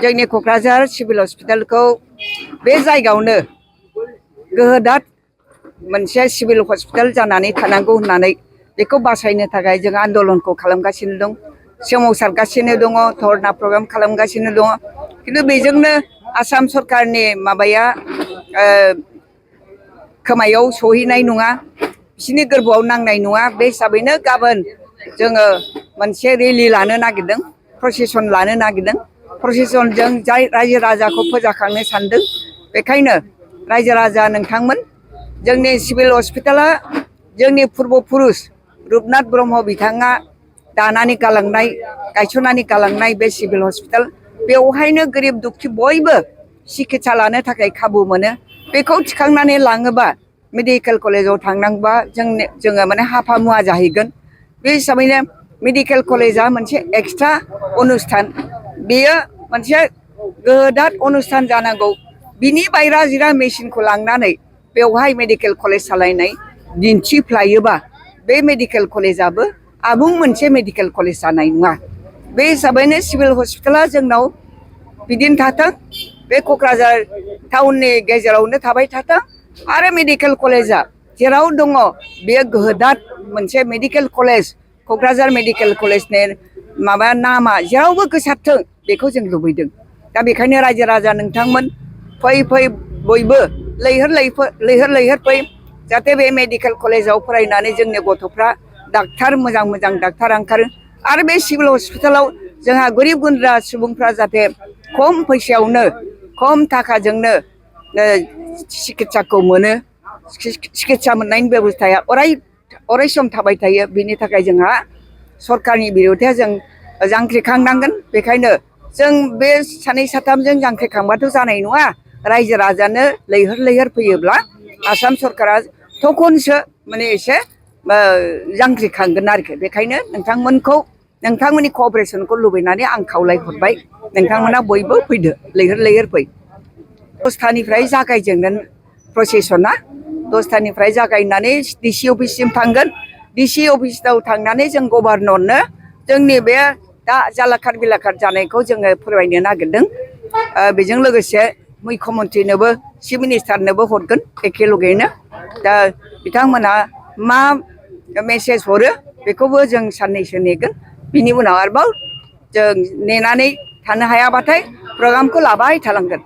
जोंनि क'क्राझार सिभिल हस्पिटालखौ बे जायगायावनो गोहोदार मोनसे सिभिल हस्पिटाल जानानै थानांगौ होननानै बेखौ बासायनो थाखाय जों आन्दलनखौ खालामगासिनो दं, सोमावसारगासिनो दङ, धरना प्रग्राम खालामगासिनो दङ। खिन्थु बेजोंनो आसाम सरकारनि माबाया खोमायाव सहैनाय नङा, बिसोरनि गोरबोआव नांनाय नङा। बे हिसाबैनो गाबोन जोङो मोनसे रेलि लानो नागिरदों, प्रसेसन लानो नागिरदों। प्रसेसनजों जाय रायजो राजाखौ फोजाखांनो सानदों। बेखायनो रायजो राजा नोंथांमोन, जोंनि सिभिल हस्पिटाला जोंनि पुर्ब पुरुष रुपनाथ ब्रह्म बिथाङा दानानै गालांनाय, गायसननानै गालांनाय बे सिभिल हस्पिटाल, बेवहायनो गोरिब दुखि बयबो सिकित्सा लानो थाखाय खाबु मोनो। बेखौ थिखांनानै लाङोबा मेडिकेल कलेजाव थांनांबा जोङो माने हाफा मुवा जाहैगोन। बे हिसाबैनो मेडिकेल कलेजा मोनसे एक्सट्रा अनुस्थान, बेयो मोनसे गोदार अनुस्थान जानांगौ। बिनि बायरा जिरा मेसिनखौ लांनानै बेवहाय मेडिकेल कलेज सालायनाय दिन्थिफ्लायोबा बे मेडिकेल कलेजाबो आबुं मोनसे मेडिकेल कलेज जानाय नङा। बे हिसाबैनो सिभिल हस्पिटाला जोंनाव बिदिनो थाथों, बे क'क्राझार टाउननि गेजेरावनो थाबाय थाथों। आरो मेडिकेल कलेजा जेराव दङ बेयो गोहोदार मोनसे मेडिकेल कलेज, क'क्राझार मेडिकेल कलेजनि माबा नामा जेरावबो गोसारथों, बेखौ जों लुबैदों। दा बेखायनो रायजो राजा नोंथांमोन फै बयबो लैहोर लैहोर फै, जाहाथे बे मेडिकेल कलेजाव फरायनानै जोंनि गथ'फ्रा डाक्टार मोजां डाक्टार ओंखारो। आरो बे सिभिल हस्पिटालाव जोंहा गोरिब गुन्द्रा सुबुंफ्रा जाहाथे खम फैसायावनो, खम थाखाजोंनो सिकित्साखौ मोनो, सिकित्सा मोननायनि बेब'स्थाया अराय सम थाबाय थायो। बिनि थाखाय जोंहा सरकारनि बिरोधाया जों जांख्रिखांनांगोन। बेखायनो जों बे सानै साथामजों जांख्रिखांबाथ' जानाय नङा। रायजो राजानो लैहोर फैयोब्ला आसाम सरकारा थखनसो माने एसे जांख्रिखांगोन आरोखि। बेखायनो नोंथांमोननि क'अपारेसनखौ लुबैनानै आं खावलायहरबाय, नोंथांमोना बयबो फैदो, लैहोर फै। 10थानिफ्राय जागायजेनगोन प्रसेसना, 10थानिफ्राय जागायनानै डिसि अफिससिम थांगोन। डिसि अफिसाव थांनानै जों गभर्नरनो जोंनि बे दा जालाखार बिलाखार जानायखौ जोङो फोरमायनो नागिरदों। बेजों लोगोसे मुख्यमन्त्रिनोबो, चिफ मिनिस्टारनोबो हरगोन एखे लगेनो। दा बिथांमोनहा मा मेसेज हरो बेखौबो जों साननैसो नेगोन। बिनि उनाव आरोबाव जों नेनानै थानो हायाबाथाय प्रग्रामखौ लाबाय थालांगोन।